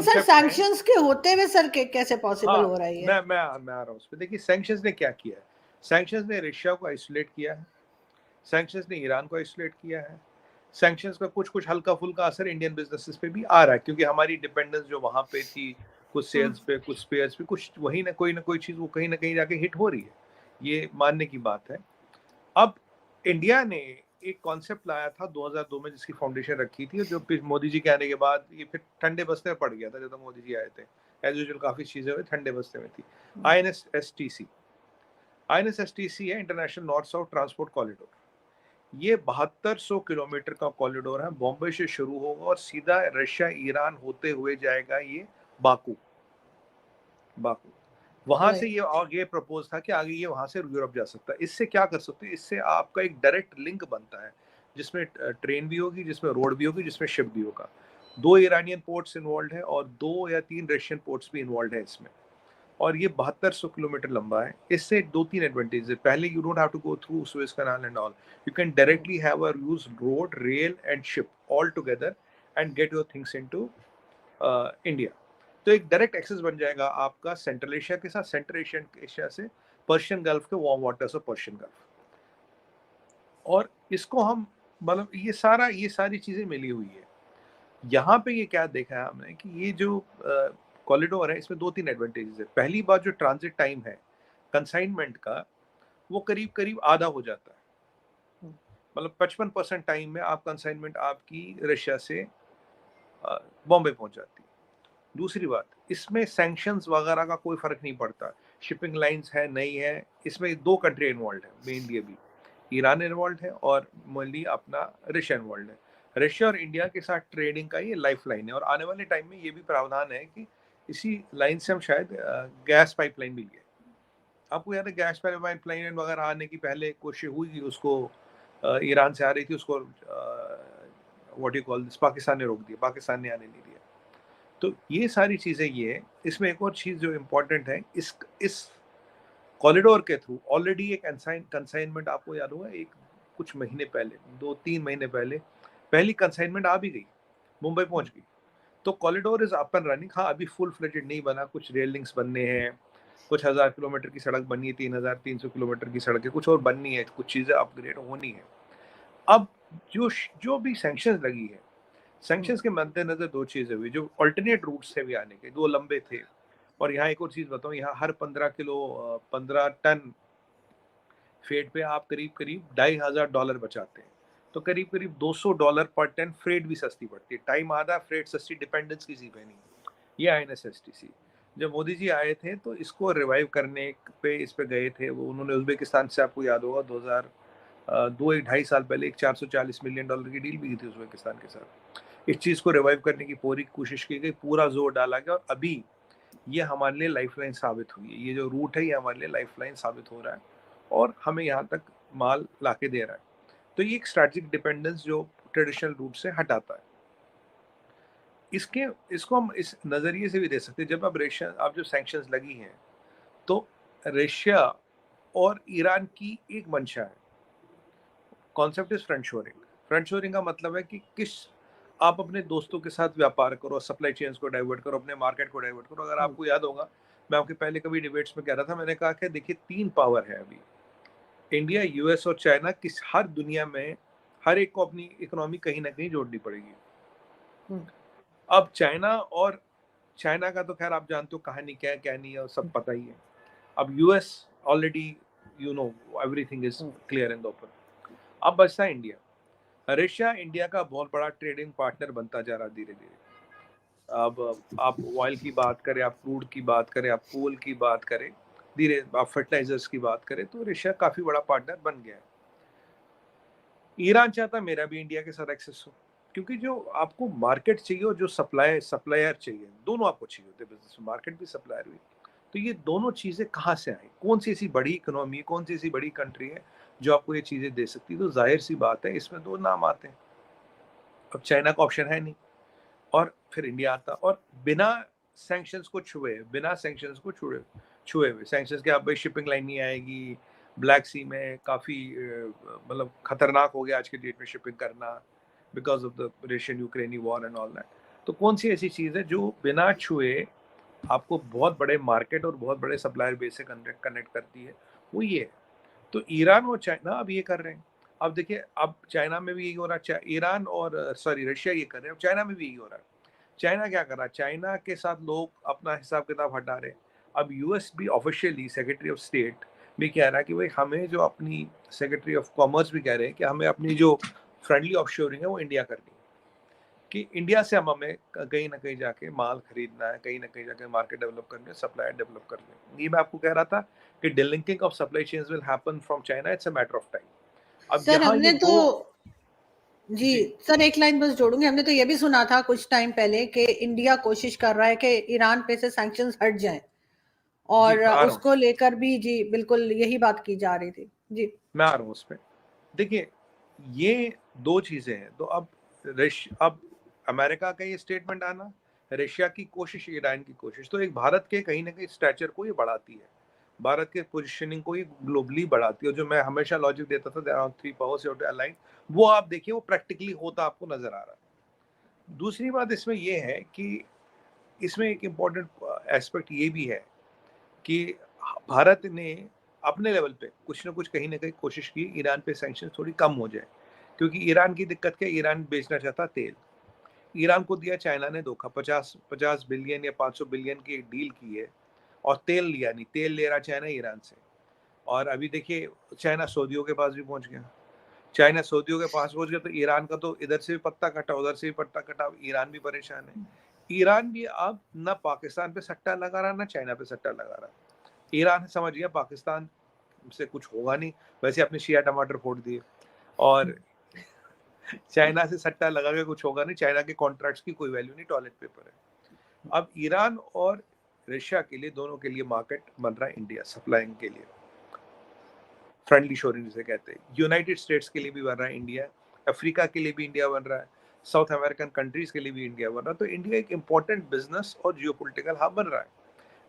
Sir concept है। Sanctions के होते हुए सर कैसे पॉसिबल हो हाँ, रहा है ये? मैं आ रहा हूँ उस पर। देखिए सैंक्शंस ने क्या किया है, सैंक्शंस ने रशिया को आइसोलेट किया है, सैंक्शंस ने ईरान को आइसोलेट किया है, सैंक्शंस का कुछ कुछ हल्का फुल्का असर इंडियन बिजनेसेस पे भी आ रहा है, क्योंकि हमारी डिपेंडेंस जो वहां पे थी, कुछ सेल्स पे, कुछ स्पेयर्स पे, कुछ वही ना कोई चीज वो कहीं ना कहीं जाके हिट हो रही है, ये मानने की बात है। अब इंडिया ने एक कॉन्सेप्ट लाया था 2002 में, जिसकी फाउंडेशन रखी थी, और जो फिर मोदी जी के आने के बाद ये फिर ठंडे बस्ते में पड़ गया था। जब तक मोदी जी आए थे एज यूजुअल काफी चीजें हुई ठंडे बस्ते में थी। INSSTC, INSSTC है international north south transport corridor. ये 7200 किलोमीटर का कॉरिडोर है, बॉम्बे से शुरू होगा और सीधा रशिया ईरान होते हुए जाएगा ये बाकू। बाकू वहां से ये आगे प्रपोज था कि आगे ये वहां से यूरोप जा सकता है। इससे क्या कर सकते हैं, इससे आपका एक डायरेक्ट लिंक बनता है, जिसमें ट्रेन भी होगी, जिसमें रोड भी होगी, जिसमें शिप भी होगा। 2 ईरानियन पोर्ट्स इन्वॉल्व है और 2 या 3 रशियन पोर्ट्स भी इन्वॉल्व है इसमें। और ये 7200 किलोमीटर लंबा है। इससे 2-3 एडवांटेज है। पहले, you don't have to go through Suez canal and all, you can directly have a use road, rail and ship all together and get your things into India. तो एक डायरेक्ट एक्सेस बन जाएगा आपका central Asia के साथ, central Asia से Persian gulf के warm waters of Persian gulf. और इसको हम मतलब ये सारी चीजें मिली हुई है। यहाँ पे ये क्या देखा है हमने कि ये जो कॉरिडोर है, इसमें 2-3 एडवांटेजेस है। पहली बात, जो ट्रांजिट टाइम है कंसाइनमेंट का, वो करीब करीब आधा हो जाता है। मतलब 55% टाइम में आप कंसाइनमेंट आपकी रशिया से बॉम्बे पहुंच जाती है। दूसरी बात, इसमें सैंक्शंस वगैरह का कोई फर्क नहीं पड़ता, शिपिंग लाइंस है नहीं है, इसमें 2 कंट्री इन्वॉल्व है मेनली अभी, ईरान इन्वॉल्व है और मेनली अपना रशिया इन्वॉल्व है। रशिया और इंडिया के साथ ट्रेडिंग का ये लाइफ लाइन है, और आने वाले टाइम में ये भी प्रावधान है कि इसी लाइन से हम शायद गैस पाइपलाइन भी लिए। आपको याद है गैस पाइपलाइन वगैरह आने की पहले कोशिश हुई थी, उसको ईरान से आ रही थी, उसको what you call this, Pakistan ने रोक दिया, पाकिस्तान ने आने नहीं दिया। तो ये सारी चीजें ये है। इसमें एक और चीज जो इम्पोर्टेंट है, इस कॉरिडोर के थ्रू ऑलरेडी एक कंसाइनमेंट, आपको याद होगा, एक कुछ महीने पहले, 2-3 महीने पहले पहली कंसाइनमेंट आ भी गई, मुंबई पहुंच गई। तो corridor is up and running. हाँ, अभी फुल फ्लेजेड नहीं बना, कुछ रेल लिंक्स बनने हैं, कुछ 1000 किलोमीटर की सड़क बननी है, 3300 किलोमीटर की सड़क है, कुछ और बननी है, कुछ चीजें अपग्रेड होनी है। अब जो जो भी सैंक्शन लगी है, सैंक्शंस के मद्देनजर 2 चीजें हुई, जो अल्टरनेट रूट्स थे भी आने के, 2 लंबे थे। और यहाँ एक और चीज बताऊं, यहाँ हर 15 टन फ्रेट पे आप करीब करीब $2500 बचाते हैं। तो करीब करीब $200 पर टन फ्रेट भी सस्ती पड़ती है। टाइम आधा, फ्रेट सस्ती, डिपेंडेंस किसी पे नहीं। ये INSSTC जब मोदी जी आए थे तो इसको रिवाइव करने पे इस पे गए थे वो। उन्होंने उज्बेकिस्तान से, आपको याद होगा, 2-2.5 साल पहले एक $440 मिलियन की डील भी की थी उज्बेकिस्तान के साथ। इस चीज को रिवाइव करने की पूरी कोशिश की गई, पूरा जोर डाला गया, और अभी ये हमारे लिए लाइफलाइन साबित हुई है। ये जो रूट है, ये हमारे लिए लाइफलाइन साबित हो रहा है और हमें यहाँ तक माल लाके दे रहा है। तो ये एक स्ट्रेटेजिक डिपेंडेंस जो ट्रेडिशनल रूट से हटाता है। इसको हम इस नजरिए से भी दे सकते हैं, जब अब जो सैंक्शंस लगी हैं, तो रशिया और ईरान की एक मंशा है। Concept is front shoring. Front shoring का मतलब है कि आप अपने दोस्तों के साथ व्यापार करो, सप्लाई चेन्स को डाइवर्ट करो, अपने मार्केट को डाइवर्ट करो। अगर आपको याद होगा, मैं आपके पहले कभी डिबेट्स में कह रहा था, मैंने कहा कि देखिए 3 पावर है अभी, इंडिया, यूएस और चाइना। हर दुनिया में हर एक को अपनी इकोनॉमी कहीं ना कहीं जोड़नी पड़ेगी। अब चाइना का तो खैर आप जानते हो कहानी क्या है क्या नहीं है, सब पता ही है। अब US already, you know, everything is clear in the open. अब बचता है इंडिया। रशिया इंडिया का बहुत बड़ा ट्रेडिंग पार्टनर बनता जा रहा धीरे धीरे। अब आप ऑयल की बात करें, आप क्रूड की बात करें, आप कोल की बात करें, धीरे आप फर्टिलाइजर्स की बात करें, तो रशिया काफी बड़ा पार्टनर बन गया है। ईरान चाहता मेरा भी इंडिया के साथ एक्सेस हो, क्योंकि जो आपको मार्केट चाहिए और जो सप्लायर चाहिए, दोनों आपको चाहिए होते हैं बिजनेस में, मार्केट भी सप्लायर भी। तो ये दोनों चीजें कहाँ से आई? कौन सी ऐसी बड़ी इकोनॉमी, कौन सी ऐसी बड़ी कंट्री है जो आपको ये चीजें दे सकती है? तो जाहिर सी बात है, इसमें 2 नाम आते हैं। अब चाइना का ऑप्शन है नहीं, और फिर इंडिया आता, और बिना सैंक्शंस को छुए, छुए हुए सैंक्शंस के, आप भाई शिपिंग लाइन नहीं आएगी, ब्लैक सी में काफी मतलब खतरनाक हो गया आज के डेट में शिपिंग करना, बिकॉज ऑफ द रशियन यूक्रेनी वॉर एंड ऑल दैट। तो कौन सी ऐसी चीज़ है जो बिना छुए आपको बहुत बड़े मार्केट और बहुत बड़े सप्लायर बेस से कनेक्ट करती है, वो ये है। तो ईरान और चाइना अब ये कर रहे हैं। अब देखिए, अब चाइना में भी यही हो रहा है, ईरान और सॉरी रशिया ये कर रहे हैं, अब चाइना में भी यही हो रहा है। चाइना क्या कर रहा है? चाइना के साथ लोग अपना हिसाब किताब हटा रहे हैं। अब यूएस भी ऑफिशियली सेक्रेटरी ऑफ स्टेट भी कह रहा है कि भाई हमें जो अपनी सेक्रेटरी ऑफ कॉमर्स भी कह रहे हैं कि हमें अपनी जो फ्रेंडली ऑफशोरिंग है वो इंडिया करनी है, कि इंडिया से हमें कहीं ना कहीं जाके माल खरीदना है, कहीं ना कहीं जाके मार्केट डेवलप करनी है, सप्लाई डेवलप करनी है। ये मैं आपको कह रहा था कि delinking of supply chains will happen from China, it's a matter of time. अब सर यहाँ ये हमने तो दो जी जी सर एक लाइन बस जोड़ूंगी, हमने तो ये भी सुना था कुछ टाइम पहले कि इंडिया कोशिश कर रहा है कि ईरान पे से सैंक्शंस हट जाएं, जी और मैं आ रहा हूँ, उसको लेकर भी जी बिल्कुल यही बात की जा रही थी जी। मैं आ रहा हूँ उस पर। देखिए, ये दो चीजें हैं। तो अब अमेरिका का ये स्टेटमेंट आना, रशिया की कोशिश, ईरान की कोशिश, तो एक भारत के कहीं ना कहीं स्टैचर को ये बढ़ाती है, भारत के पोजीशनिंग को ये ग्लोबली बढ़ाती है। जो मैं हमेशा लॉजिक देता था, there are three powers you have to align, वो आप देखिए वो प्रैक्टिकली होता आपको नजर आ रहा है। दूसरी बात इसमें ये है कि इसमें एक इम्पॉर्टेंट एस्पेक्ट ये भी है कि भारत ने अपने लेवल पे कुछ ना कुछ कहीं ना कहीं कोशिश की ईरान पे सैंक्शन थोड़ी कम हो जाए, क्योंकि ईरान की दिक्कत क्या, ईरान बेचना चाहता तेल, ईरान को दिया चाइना ने धोखा, 50 बिलियन या 500 बिलियन की एक डील की है और तेल लिया नहीं, तेल ले रहा चाइना ईरान से। और अभी देखिए चाइना सऊदियों के पास भी पहुंच गया, चाइना सऊदियों के पास पहुंच गया, तो ईरान का तो इधर से भी पत्ता कटा, उधर से भी पत्ता कटा, ईरान भी परेशान है। ईरान भी अब ना पाकिस्तान पे सट्टा लगा रहा, ना चाइना पे सट्टा लगा रहा। ईरान समझ गया पाकिस्तान से कुछ होगा नहीं, वैसे अपने शिया टमाटर फोड़ दिए, और चाइना से सट्टा लगा के कुछ होगा नहीं, चाइना के कॉन्ट्रैक्ट्स की कोई वैल्यू नहीं, टॉयलेट पेपर है। अब ईरान और रशिया के लिए, दोनों के लिए मार्केट बन रहा है इंडिया, सप्लाइंग के लिए, फ्रेंडली शोरिंग जिसे कहते हैं। यूनाइटेड स्टेट्स के लिए भी बन रहा है इंडिया, अफ्रीका के लिए भी इंडिया बन रहा है, साउथ अमेरिकन कंट्रीज के लिए भी इंडिया बन रहा है। तो इंडिया एक इंपॉर्टेंट बिजनेस और जियोपॉलिटिकल हब बन रहा है।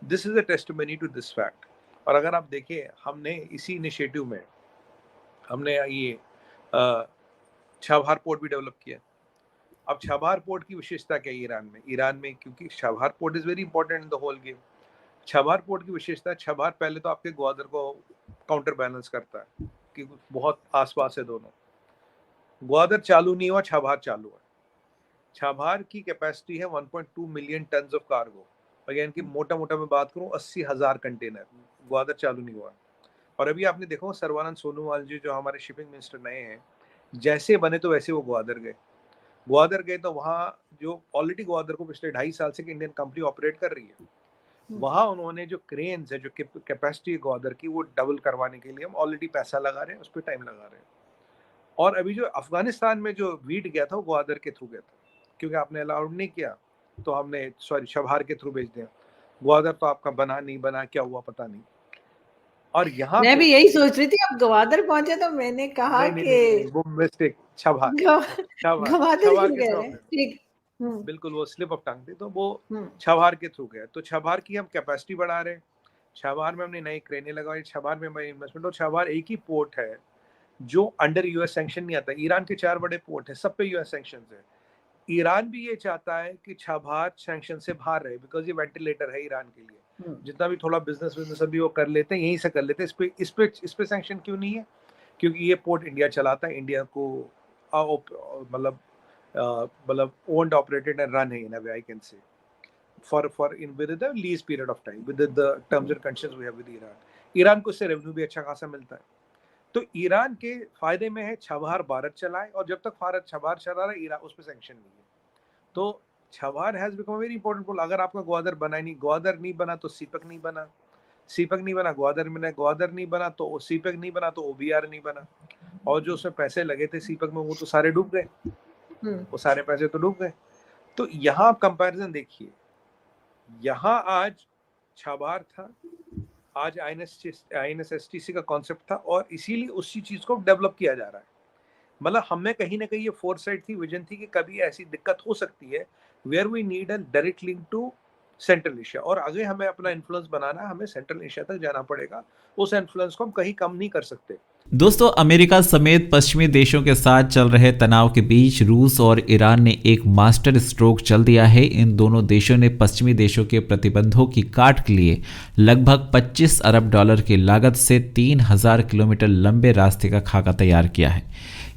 This is a testimony to this fact. और अगर आप देखें, हमने इसी इनिशिएटिव में हमने ये छाभार पोर्ट भी डेवलप किया। अब छाभार पोर्ट की विशेषता क्या है ईरान में, क्योंकि Chabahar port is very important in the whole game. Chabahar port की विशेषता, छाभार पहले तो आपके ग्वादर को काउंटर बैलेंस करता है कि बहुत आसपास है दोनों। ग्वादर चालू नहीं हुआ, छाभार चालू है। छाभार की कैपेसिटी है 1.2 मिलियन टन ऑफ कार्गो, और यानी कि मोटा मोटा मैं बात करूं 80,000 कंटेनर। ग्वादर चालू नहीं हुआ। और अभी आपने देखो सर्बानंद सोनोवाल जी जो हमारे शिपिंग मिनिस्टर नए हैं, जैसे बने तो वैसे वो ग्वादर गए तो वहाँ जो ऑलरेडी ग्वादर को पिछले 2.5 साल से इंडियन कंपनी ऑपरेट कर रही है, वहाँ उन्होंने जो क्रेन्स है, जो कैपेसिटी है ग्वादर की, वो डबल करवाने के लिए हम ऑलरेडी पैसा लगा रहे हैं, उस पर टाइम लगा रहे हैं। और अभी जो अफगानिस्तान में जो वीट गया था वो ग्वादर के थ्रू गया था, क्योंकि आपने अलाउड नहीं किया तो हमने छाभार के थ्रू भेज दिया। ग्वादर तो आपका बना नहीं बना, क्या हुआ पता नहीं। और यहाँ मैं पे भी यही सोच रही थी, आप ग्वादर पहुंचे तो मैंने कहा नहीं नहीं नहीं नहीं, कि वो मिस्टेक, छाभार, गवादर छाभार क्यों के कह थ्रू रहे हैं, हमने, ठीक। बिल्कुल वो स्लिप ऑफ टंग थी, तो वो हम्म छाभार के थ्रू गया। तो छाभार की हम कैपेसिटी बढ़ा रहे हैं, छाभार में हमने नई क्रेनें लगाई, छाभार में हमारी इन्वेस्टमेंट। और छाभार एक ही पोर्ट है जो अंडर यूएस सैंक्शन नहीं आता। ईरान के 4 बड़े पोर्ट है, सब पे यूएस सैंक्शन है। ईरान भी ये चाहता है कि छाभार सैंक्शन से बाहर रहे, बिकॉज ये वेंटिलेटर है ईरान के लिए। जितना भी थोड़ा बिजनेस अभी वो कर लेते हैं, यहीं से कर लेते हैं। इस पे सैंक्शन क्यों नहीं है? क्योंकि ये पोर्ट इंडिया चलाता है, इंडिया को मतलब owned, operated and run in a way, I can say, for in within the lease period of time, with the terms and conditions we have with Iran. Iran को इससे revenue भी अच्छा खासा मिलता है। तो ईरान के फायदे में है छाभार भारत चलाए, और जब तक भारत छाभार चला रहा है, ईरान उस पर सैंक्शन नहीं है। तो Chabahar has become very important role. अगर आपका ग्वादर बना नहीं, ग्वादर नहीं बना तो सीपक नहीं बना, सीपक नहीं बना ग्वादर में, ग्वादर नहीं बना तो सीपक नहीं बना तो ओबीआर नहीं बना। और जो उसमें पैसे लगे थे सीपक में, वो तो सारे डूब गए, वो सारे पैसे तो डूब गए। तो यहाँ आप कंपैरिजन देखिए, यहाँ आज छाभार था, आज INSSTC का कॉन्सेप्ट था, और इसीलिए उसी चीज को डेवलप किया जा रहा है। मतलब हमें कहीं ना कहीं ये फोरसाइट थी, विजन थी कि कभी ऐसी दिक्कत हो सकती है where we need a direct link to central Asia, और आगे हमें अपना इन्फ्लुएंस बनाना है, हमें सेंट्रल एशिया तक जाना पड़ेगा। उस इन्फ्लुएंस को हम कहीं कम नहीं कर सकते। दोस्तों, अमेरिका समेत पश्चिमी देशों के साथ चल रहे तनाव के बीच रूस और ईरान ने एक मास्टर स्ट्रोक चल दिया है। इन दोनों देशों ने पश्चिमी देशों के प्रतिबंधों की काट के लिए लगभग 25 अरब डॉलर की लागत से 3000 किलोमीटर लंबे रास्ते का खाका तैयार किया है।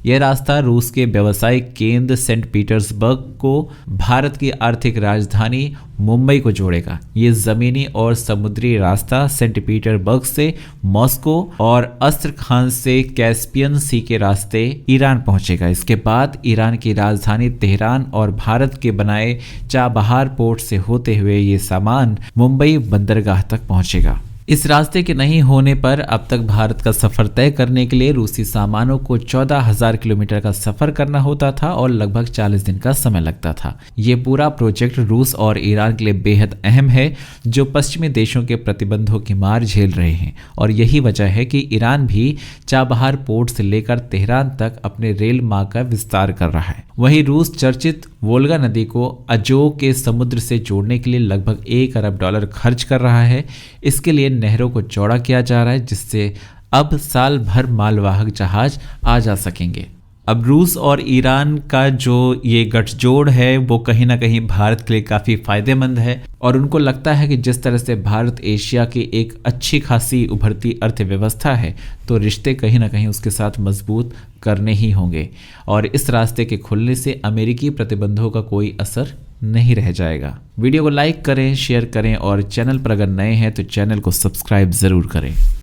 यह रास्ता रूस के व्यावसायिक केंद्र सेंट पीटर्सबर्ग को भारत की आर्थिक राजधानी मुंबई को जोड़ेगा। ये जमीनी और समुद्री रास्ता सेंट पीटर्सबर्ग से मॉस्को और अस्त्रखान से कैस्पियन सी के रास्ते ईरान पहुंचेगा। इसके बाद ईरान की राजधानी तेहरान और भारत के बनाए चाबहार पोर्ट से होते हुए ये सामान मुंबई बंदरगाह तक पहुंचेगा। इस रास्ते के नहीं होने पर अब तक भारत का सफर तय करने के लिए रूसी सामानों को 14,000 किलोमीटर का सफर करना होता था और लगभग 40 दिन का समय लगता था। ये पूरा प्रोजेक्ट रूस और ईरान के लिए बेहद अहम है, जो पश्चिमी देशों के प्रतिबंधों की मार झेल रहे हैं, और यही वजह है कि ईरान भी चाबहार पोर्ट से लेकर तेहरान तक अपने रेल मार्ग का विस्तार कर रहा है। वहीं रूस चर्चित वोल्गा नदी को अजोग के समुद्र से जोड़ने के लिए लगभग 1 अरब डॉलर खर्च कर रहा है। इसके लिए नहरों को चौड़ा किया जा रहा है, जिससे अब साल भर मालवाहक जहाज आ जा सकेंगे। अब रूस और ईरान का जो ये गठजोड़ है वो कहीं ना कहीं भारत के लिए काफ़ी फायदेमंद है, और उनको लगता है कि जिस तरह से भारत एशिया की एक अच्छी खासी उभरती अर्थव्यवस्था है, तो रिश्ते कहीं ना कहीं उसके साथ मजबूत करने ही होंगे, और इस रास्ते के खुलने से अमेरिकी प्रतिबंधों का कोई असर नहीं रह जाएगा। वीडियो को लाइक करें, शेयर करें, और चैनल पर अगर नए हैं तो चैनल को सब्सक्राइब ज़रूर करें।